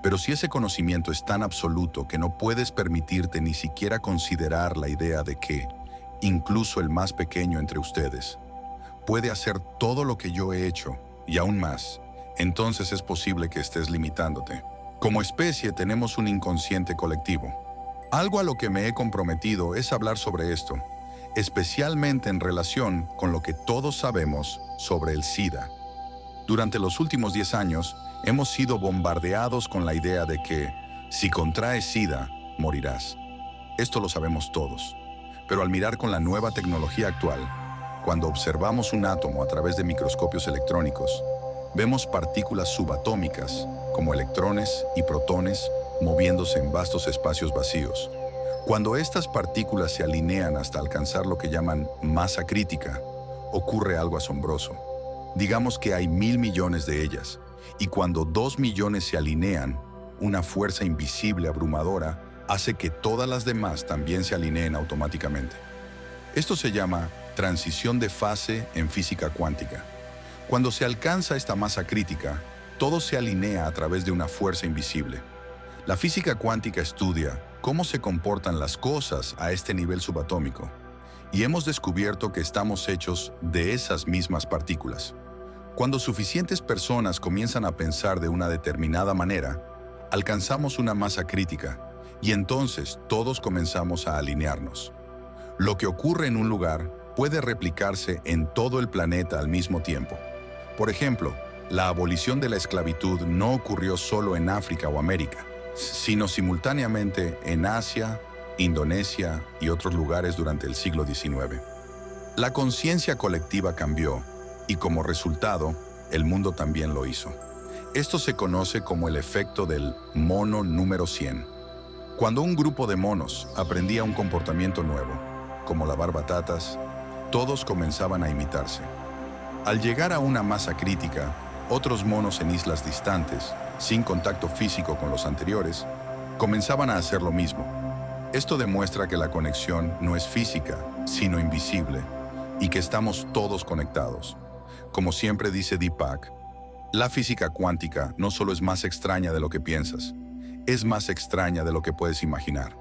S1: Pero si ese conocimiento es tan absoluto que no puedes permitirte ni siquiera considerar la idea de que, incluso el más pequeño entre ustedes, puede hacer todo lo que yo he hecho y aún más, entonces es posible que estés limitándote. Como especie tenemos un inconsciente colectivo. Algo a lo que me he comprometido es hablar sobre esto, especialmente en relación con lo que todos sabemos sobre el SIDA. Durante los últimos 10 años, hemos sido bombardeados con la idea de que, si contraes SIDA, morirás. Esto lo sabemos todos. Pero al mirar con la nueva tecnología actual, cuando observamos un átomo a través de microscopios electrónicos, vemos partículas subatómicas, como electrones y protones, moviéndose en vastos espacios vacíos. Cuando estas partículas se alinean hasta alcanzar lo que llaman masa crítica, ocurre algo asombroso. Digamos que hay 1.000 millones de ellas, y cuando 2 millones se alinean, una fuerza invisible abrumadora hace que todas las demás también se alineen automáticamente. Esto se llama transición de fase en física cuántica. Cuando se alcanza esta masa crítica, todo se alinea a través de una fuerza invisible. La física cuántica estudia cómo se comportan las cosas a este nivel subatómico, y hemos descubierto que estamos hechos de esas mismas partículas. Cuando suficientes personas comienzan a pensar de una determinada manera, alcanzamos una masa crítica, y entonces todos comenzamos a alinearnos. Lo que ocurre en un lugar puede replicarse en todo el planeta al mismo tiempo. Por ejemplo, la abolición de la esclavitud no ocurrió solo en África o América, sino simultáneamente en Asia, Indonesia y otros lugares durante el siglo XIX. La conciencia colectiva cambió y como resultado, el mundo también lo hizo. Esto se conoce como el efecto del mono número 100. Cuando un grupo de monos aprendía un comportamiento nuevo, como lavar batatas, todos comenzaban a imitarse. Al llegar a una masa crítica, otros monos en islas distantes, sin contacto físico con los anteriores, comenzaban a hacer lo mismo. Esto demuestra que la conexión no es física, sino invisible, y que estamos todos conectados. Como siempre dice Deepak, la física cuántica no solo es más extraña de lo que piensas, es más extraña de lo que puedes imaginar.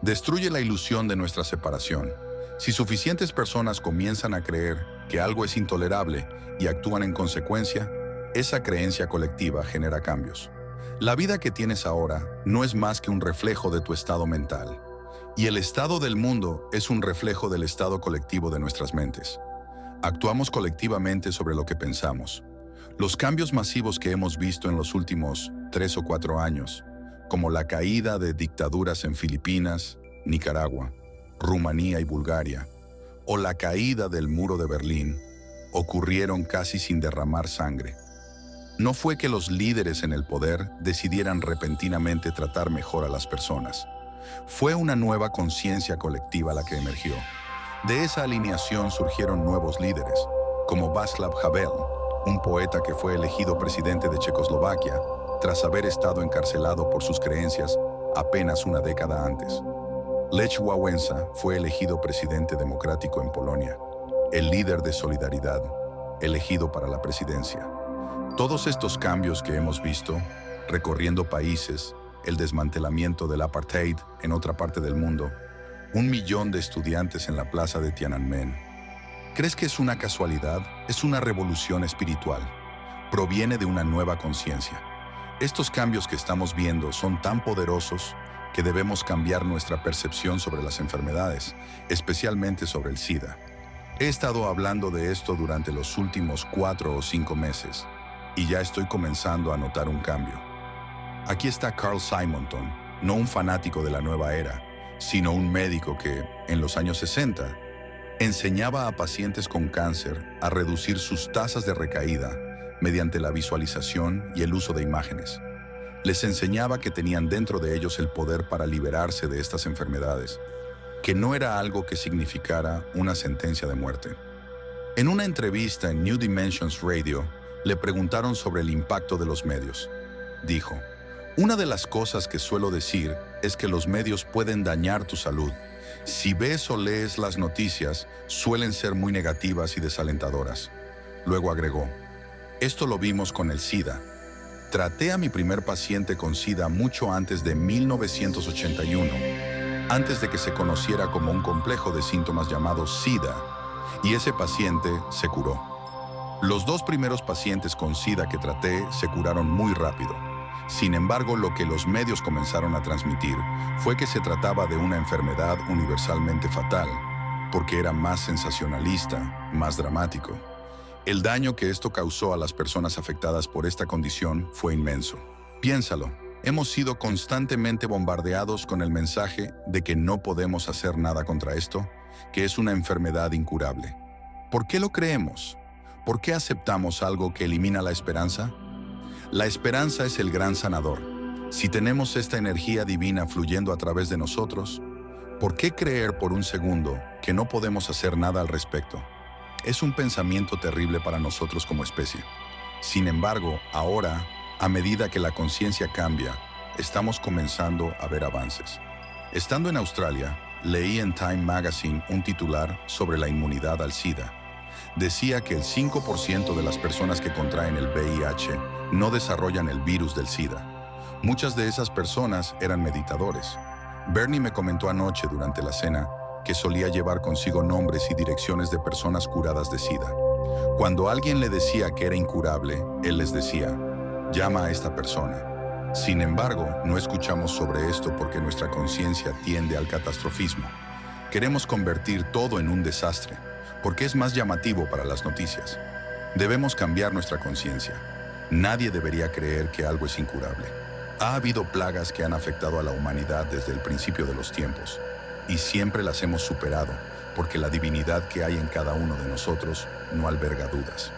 S1: Destruye la ilusión de nuestra separación. Si suficientes personas comienzan a creer que algo es intolerable y actúan en consecuencia, esa creencia colectiva genera cambios. La vida que tienes ahora no es más que un reflejo de tu estado mental, y el estado del mundo es un reflejo del estado colectivo de nuestras mentes. Actuamos colectivamente sobre lo que pensamos. Los cambios masivos que hemos visto en los últimos 3 o 4 años, como la caída de dictaduras en Filipinas, Nicaragua, Rumanía y Bulgaria, o la caída del muro de Berlín, ocurrieron casi sin derramar sangre. No fue que los líderes en el poder decidieran repentinamente tratar mejor a las personas. Fue una nueva conciencia colectiva la que emergió. De esa alineación surgieron nuevos líderes, como Václav Havel, un poeta que fue elegido presidente de Checoslovaquia tras haber estado encarcelado por sus creencias apenas una década antes. Lech Wałęsa fue elegido presidente democrático en Polonia, el líder de Solidaridad, elegido para la presidencia. Todos estos cambios que hemos visto, recorriendo países, el desmantelamiento del apartheid en otra parte del mundo, 1 millón de estudiantes en la plaza de Tiananmen. ¿Crees que es una casualidad? Es una revolución espiritual. Proviene de una nueva conciencia. Estos cambios que estamos viendo son tan poderosos que debemos cambiar nuestra percepción sobre las enfermedades, especialmente sobre el SIDA. He estado hablando de esto durante los últimos 4 o 5 meses y ya estoy comenzando a notar un cambio. Aquí está Carl Simonton, no un fanático de la nueva era, sino un médico que, en los años 60, enseñaba a pacientes con cáncer a reducir sus tasas de recaída mediante la visualización y el uso de imágenes. Les enseñaba que tenían dentro de ellos el poder para liberarse de estas enfermedades, que no era algo que significara una sentencia de muerte. En una entrevista en New Dimensions Radio, le preguntaron sobre el impacto de los medios. Dijo, una de las cosas que suelo decir es que los medios pueden dañar tu salud. Si ves o lees las noticias, suelen ser muy negativas y desalentadoras. Luego agregó, esto lo vimos con el SIDA. Traté a mi primer paciente con SIDA mucho antes de 1981, antes de que se conociera como un complejo de síntomas llamado SIDA, y ese paciente se curó. Los 2 primeros pacientes con SIDA que traté se curaron muy rápido. Sin embargo, lo que los medios comenzaron a transmitir fue que se trataba de una enfermedad universalmente fatal, porque era más sensacionalista, más dramático. El daño que esto causó a las personas afectadas por esta condición fue inmenso. Piénsalo, Hemos sido constantemente bombardeados con el mensaje de que no podemos hacer nada contra esto, que es una enfermedad incurable. ¿Por qué lo creemos? ¿Por qué aceptamos algo que elimina la esperanza? La esperanza es el gran sanador. Si tenemos esta energía divina fluyendo a través de nosotros, ¿por qué creer por un segundo que no podemos hacer nada al respecto? Es un pensamiento terrible para nosotros como especie. Sin embargo, ahora, a medida que la conciencia cambia, estamos comenzando a ver avances. Estando en Australia, leí en Time Magazine un titular sobre la inmunidad al SIDA. Decía que el 5% de las personas que contraen el VIH no desarrollan el virus del SIDA. Muchas de esas personas eran meditadores. Bernie me comentó anoche durante la cena que solía llevar consigo nombres y direcciones de personas curadas de SIDA. Cuando alguien le decía que era incurable, él les decía, llama a esta persona. Sin embargo, no escuchamos sobre esto porque nuestra conciencia tiende al catastrofismo. Queremos convertir todo en un desastre, porque es más llamativo para las noticias. Debemos cambiar nuestra conciencia. Nadie debería creer que algo es incurable. Ha habido plagas que han afectado a la humanidad desde el principio de los tiempos, y siempre las hemos superado, porque la divinidad que hay en cada uno de nosotros no alberga dudas.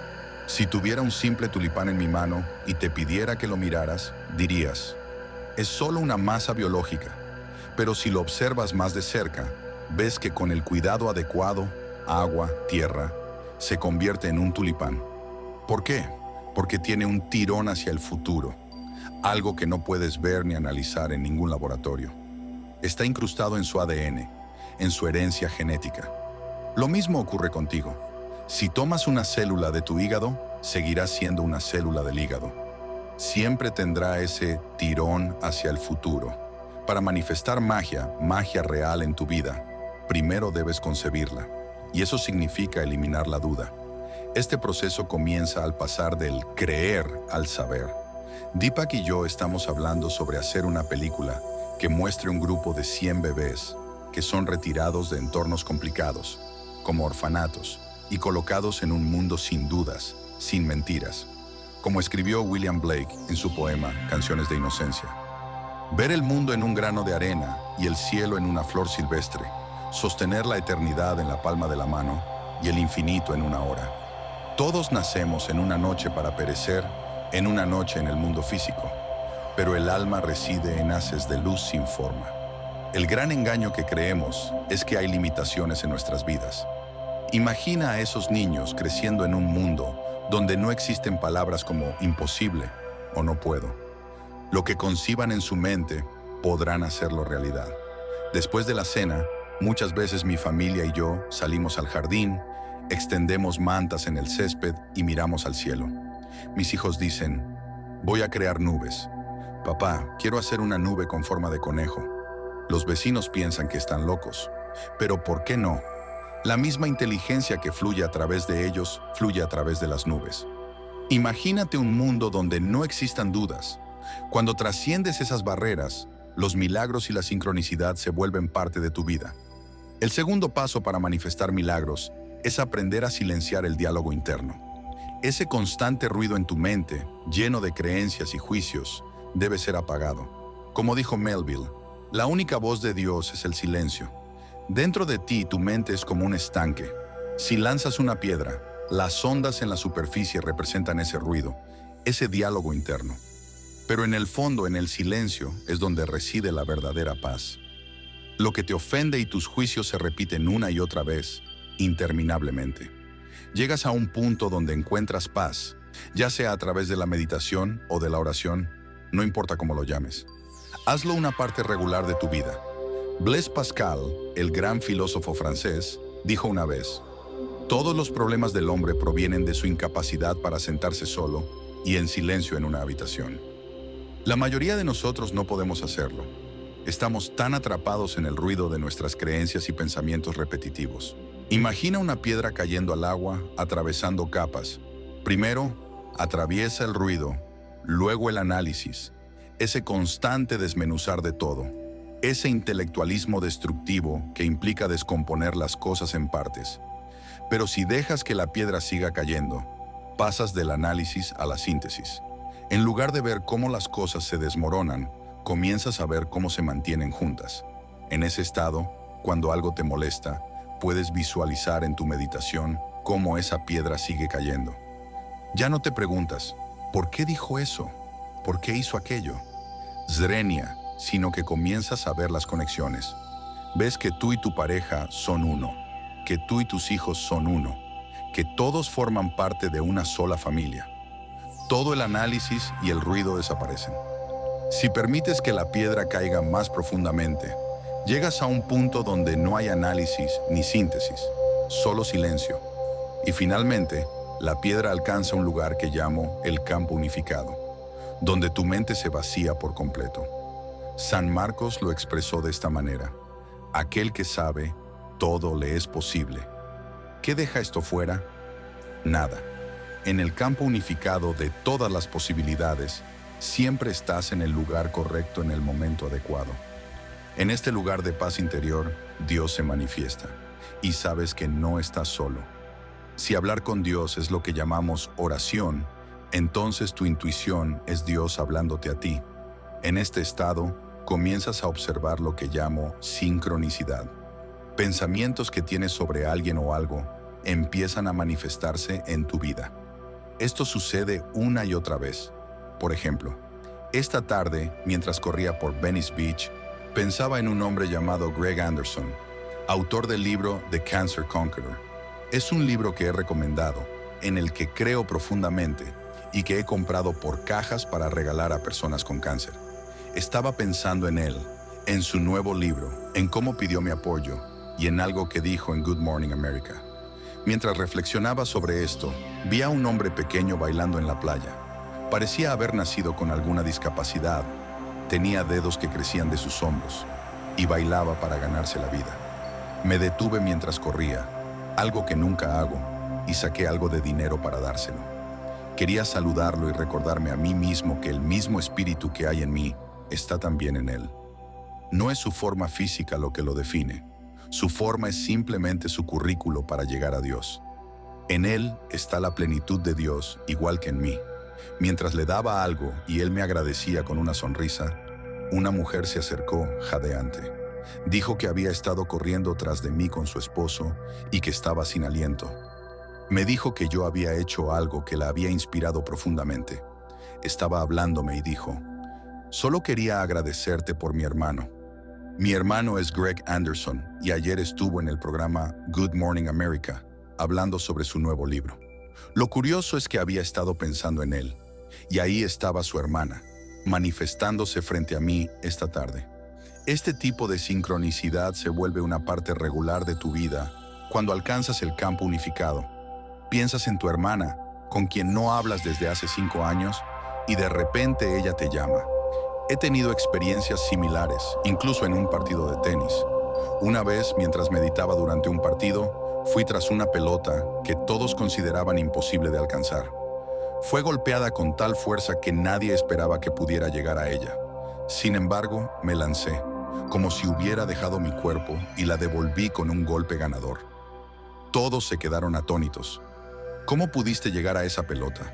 S1: Si tuviera un simple tulipán en mi mano y te pidiera que lo miraras, dirías, es solo una masa biológica, pero si lo observas más de cerca, ves que con el cuidado adecuado, agua, tierra, se convierte en un tulipán. ¿Por qué? Porque tiene un tirón hacia el futuro, algo que no puedes ver ni analizar en ningún laboratorio. Está incrustado en su ADN, en su herencia genética. Lo mismo ocurre contigo. Si tomas una célula de tu hígado, seguirá siendo una célula del hígado. Siempre tendrá ese tirón hacia el futuro. Para manifestar magia, magia real en tu vida, primero debes concebirla. Y eso significa eliminar la duda. Este proceso comienza al pasar del creer al saber. Deepak y yo estamos hablando sobre hacer una película que muestre un grupo de 100 bebés que son retirados de entornos complicados, como orfanatos, y colocados en un mundo sin dudas, sin mentiras, como escribió William Blake en su poema Canciones de Inocencia. Ver el mundo en un grano de arena y el cielo en una flor silvestre, sostener la eternidad en la palma de la mano y el infinito en una hora. Todos nacemos en una noche para perecer, en una noche en el mundo físico, pero el alma reside en haces de luz sin forma. El gran engaño que creemos es que hay limitaciones en nuestras vidas. Imagina a esos niños creciendo en un mundo donde no existen palabras como imposible o no puedo. Lo que conciban en su mente podrán hacerlo realidad. Después de la cena, muchas veces mi familia y yo salimos al jardín, extendemos mantas en el césped y miramos al cielo. Mis hijos dicen, voy a crear nubes. Papá, quiero hacer una nube con forma de conejo. Los vecinos piensan que están locos, pero ¿por qué no? La misma inteligencia que fluye a través de ellos, fluye a través de las nubes. Imagínate un mundo donde no existan dudas. Cuando trasciendes esas barreras, los milagros y la sincronicidad se vuelven parte de tu vida. El segundo paso para manifestar milagros es aprender a silenciar el diálogo interno. Ese constante ruido en tu mente, lleno de creencias y juicios, debe ser apagado. Como dijo Melville, la única voz de Dios es el silencio. Dentro de ti, tu mente es como un estanque. Si lanzas una piedra, las ondas en la superficie representan ese ruido, ese diálogo interno. Pero en el fondo, en el silencio, es donde reside la verdadera paz. Lo que te ofende y tus juicios se repiten una y otra vez, interminablemente. Llegas a un punto donde encuentras paz, ya sea a través de la meditación o de la oración, no importa cómo lo llames. Hazlo una parte regular de tu vida. Blaise Pascal, el gran filósofo francés, dijo una vez, todos los problemas del hombre provienen de su incapacidad para sentarse solo y en silencio en una habitación. La mayoría de nosotros no podemos hacerlo. Estamos tan atrapados en el ruido de nuestras creencias y pensamientos repetitivos. Imagina una piedra cayendo al agua, atravesando capas. Primero, atraviesa el ruido, luego el análisis, ese constante desmenuzar de todo, ese intelectualismo destructivo que implica descomponer las cosas en partes. Pero si dejas que la piedra siga cayendo, pasas del análisis a la síntesis. En lugar de ver cómo las cosas se desmoronan, comienzas a ver cómo se mantienen juntas. En ese estado, cuando algo te molesta, puedes visualizar en tu meditación cómo esa piedra sigue cayendo. Ya no te preguntas, ¿por qué dijo eso? ¿Por qué hizo aquello? Zrenia, sino que comienzas a ver las conexiones. Ves que tú y tu pareja son uno, que tú y tus hijos son uno, que todos forman parte de una sola familia. Todo el análisis y el ruido desaparecen. Si permites que la piedra caiga más profundamente, llegas a un punto donde no hay análisis ni síntesis, solo silencio. Y finalmente, la piedra alcanza un lugar que llamo el campo unificado, donde tu mente se vacía por completo. San Marcos lo expresó de esta manera: aquel que sabe, todo le es posible. ¿Qué deja esto fuera? Nada. En el campo unificado de todas las posibilidades, siempre estás en el lugar correcto en el momento adecuado. En este lugar de paz interior, Dios se manifiesta, y sabes que no estás solo. Si hablar con Dios es lo que llamamos oración, entonces tu intuición es Dios hablándote a ti. En este estado, comienzas a observar lo que llamo sincronicidad. Pensamientos que tienes sobre alguien o algo empiezan a manifestarse en tu vida. Esto sucede una y otra vez. Por ejemplo, esta tarde, mientras corría por Venice Beach, pensaba en un hombre llamado Greg Anderson, autor del libro The Cancer Conqueror. Es un libro que he recomendado, en el que creo profundamente y que he comprado por cajas para regalar a personas con cáncer. Estaba pensando en él, en su nuevo libro, en cómo pidió mi apoyo y en algo que dijo en Good Morning America. Mientras reflexionaba sobre esto, vi a un hombre pequeño bailando en la playa. Parecía haber nacido con alguna discapacidad. Tenía dedos que crecían de sus hombros y bailaba para ganarse la vida. Me detuve mientras corría, algo que nunca hago, y saqué algo de dinero para dárselo. Quería saludarlo y recordarme a mí mismo que el mismo espíritu que hay en mí está también en él. No es su forma física lo que lo define. Su forma es simplemente su currículo para llegar a Dios. En él está la plenitud de Dios, igual que en mí. Mientras le daba algo y él me agradecía con una sonrisa, una mujer se acercó jadeante. Dijo que había estado corriendo tras de mí con su esposo y que estaba sin aliento. Me dijo que yo había hecho algo que la había inspirado profundamente. Estaba hablándome y dijo: solo quería agradecerte por mi hermano. Mi hermano es Greg Anderson y ayer estuvo en el programa Good Morning America hablando sobre su nuevo libro. Lo curioso es que había estado pensando en él, y ahí estaba su hermana, manifestándose frente a mí esta tarde. Este tipo de sincronicidad se vuelve una parte regular de tu vida cuando alcanzas el campo unificado. Piensas en tu hermana, con quien no hablas desde hace 5 años, y de repente ella te llama. He tenido experiencias similares, incluso en un partido de tenis. Una vez, mientras meditaba durante un partido, fui tras una pelota que todos consideraban imposible de alcanzar. Fue golpeada con tal fuerza que nadie esperaba que pudiera llegar a ella. Sin embargo, me lancé, como si hubiera dejado mi cuerpo, y la devolví con un golpe ganador. Todos se quedaron atónitos. ¿Cómo pudiste llegar a esa pelota?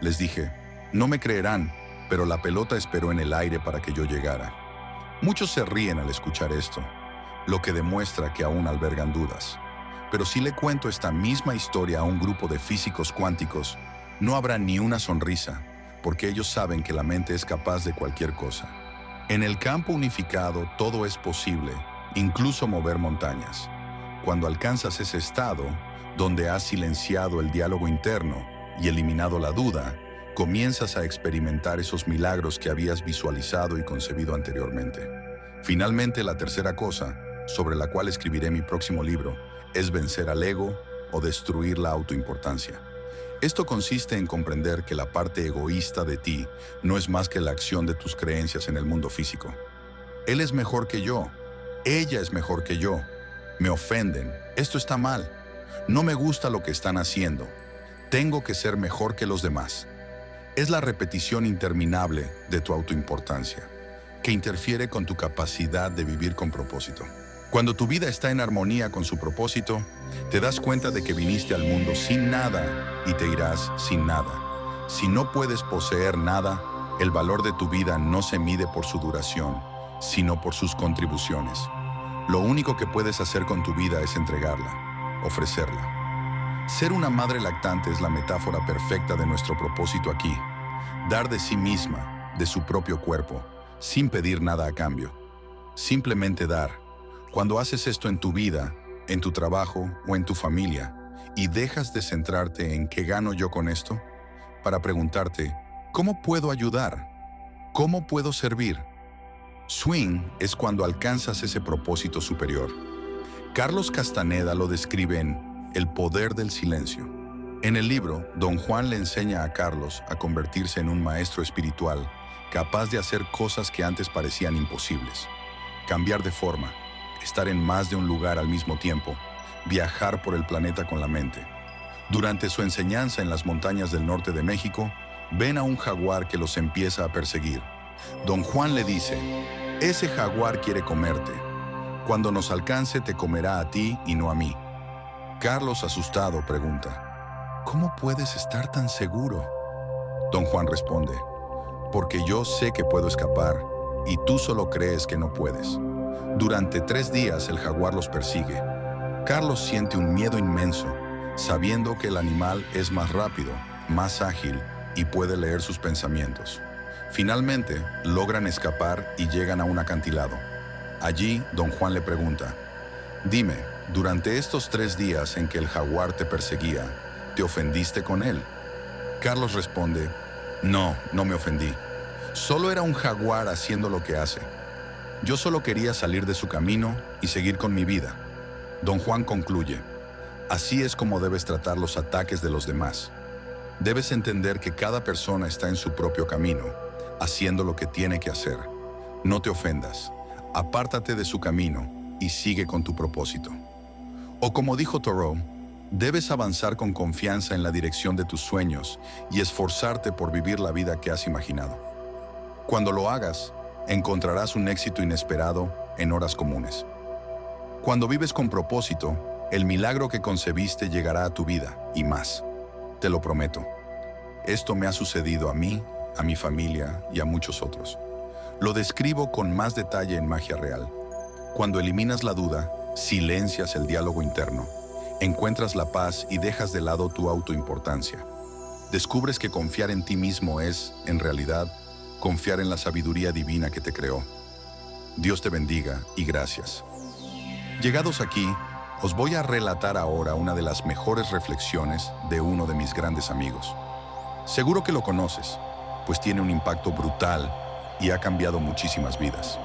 S1: Les dije, no me creerán, pero la pelota esperó en el aire para que yo llegara. Muchos se ríen al escuchar esto, lo que demuestra que aún albergan dudas. Pero si le cuento esta misma historia a un grupo de físicos cuánticos, no habrá ni una sonrisa, porque ellos saben que la mente es capaz de cualquier cosa. En el campo unificado todo es posible, incluso mover montañas. Cuando alcanzas ese estado, donde has silenciado el diálogo interno y eliminado la duda, comienzas a experimentar esos milagros que habías visualizado y concebido anteriormente. Finalmente, la tercera cosa, sobre la cual escribiré mi próximo libro, es vencer al ego o destruir la autoimportancia. Esto consiste en comprender que la parte egoísta de ti no es más que la acción de tus creencias en el mundo físico. Él es mejor que yo. Ella es mejor que yo. Me ofenden. Esto está mal. No me gusta lo que están haciendo. Tengo que ser mejor que los demás. Es la repetición interminable de tu autoimportancia, que interfiere con tu capacidad de vivir con propósito. Cuando tu vida está en armonía con su propósito, te das cuenta de que viniste al mundo sin nada y te irás sin nada. Si no puedes poseer nada, el valor de tu vida no se mide por su duración, sino por sus contribuciones. Lo único que puedes hacer con tu vida es entregarla, ofrecerla. Ser una madre lactante es la metáfora perfecta de nuestro propósito aquí. Dar de sí misma, de su propio cuerpo, sin pedir nada a cambio. Simplemente dar. Cuando haces esto en tu vida, en tu trabajo o en tu familia, y dejas de centrarte en ¿qué gano yo con esto?, para preguntarte, ¿cómo puedo ayudar? ¿Cómo puedo servir? Swing es cuando alcanzas ese propósito superior. Carlos Castaneda lo describe en El poder del silencio. En el libro, Don Juan le enseña a Carlos a convertirse en un maestro espiritual capaz de hacer cosas que antes parecían imposibles. Cambiar de forma, estar en más de un lugar al mismo tiempo, viajar por el planeta con la mente. Durante su enseñanza en las montañas del norte de México, ven a un jaguar que los empieza a perseguir. Don Juan le dice, ese jaguar quiere comerte. Cuando nos alcance te comerá a ti y no a mí. Carlos, asustado, pregunta, ¿cómo puedes estar tan seguro? Don Juan responde, porque yo sé que puedo escapar y tú solo crees que no puedes. Durante 3 días el jaguar los persigue. Carlos siente un miedo inmenso, sabiendo que el animal es más rápido, más ágil y puede leer sus pensamientos. Finalmente, logran escapar y llegan a un acantilado. Allí, Don Juan le pregunta, dime, durante estos 3 días en que el jaguar te perseguía, ¿te ofendiste con él? Carlos responde, no me ofendí. Solo era un jaguar haciendo lo que hace. Yo solo quería salir de su camino y seguir con mi vida. Don Juan concluye, así es como debes tratar los ataques de los demás. Debes entender que cada persona está en su propio camino, haciendo lo que tiene que hacer. No te ofendas, apártate de su camino y sigue con tu propósito. O como dijo Thoreau, debes avanzar con confianza en la dirección de tus sueños y esforzarte por vivir la vida que has imaginado. Cuando lo hagas, encontrarás un éxito inesperado en horas comunes. Cuando vives con propósito, el milagro que concebiste llegará a tu vida y más. Te lo prometo. Esto me ha sucedido a mí, a mi familia y a muchos otros. Lo describo con más detalle en Magia Real. Cuando eliminas la duda, silencias el diálogo interno, encuentras la paz y dejas de lado tu autoimportancia. Descubres que confiar en ti mismo es, en realidad, confiar en la sabiduría divina que te creó. Dios te bendiga y gracias. Llegados aquí, os voy a relatar ahora una de las mejores reflexiones de uno de mis grandes amigos. Seguro que lo conoces, pues tiene un impacto brutal y ha cambiado muchísimas vidas.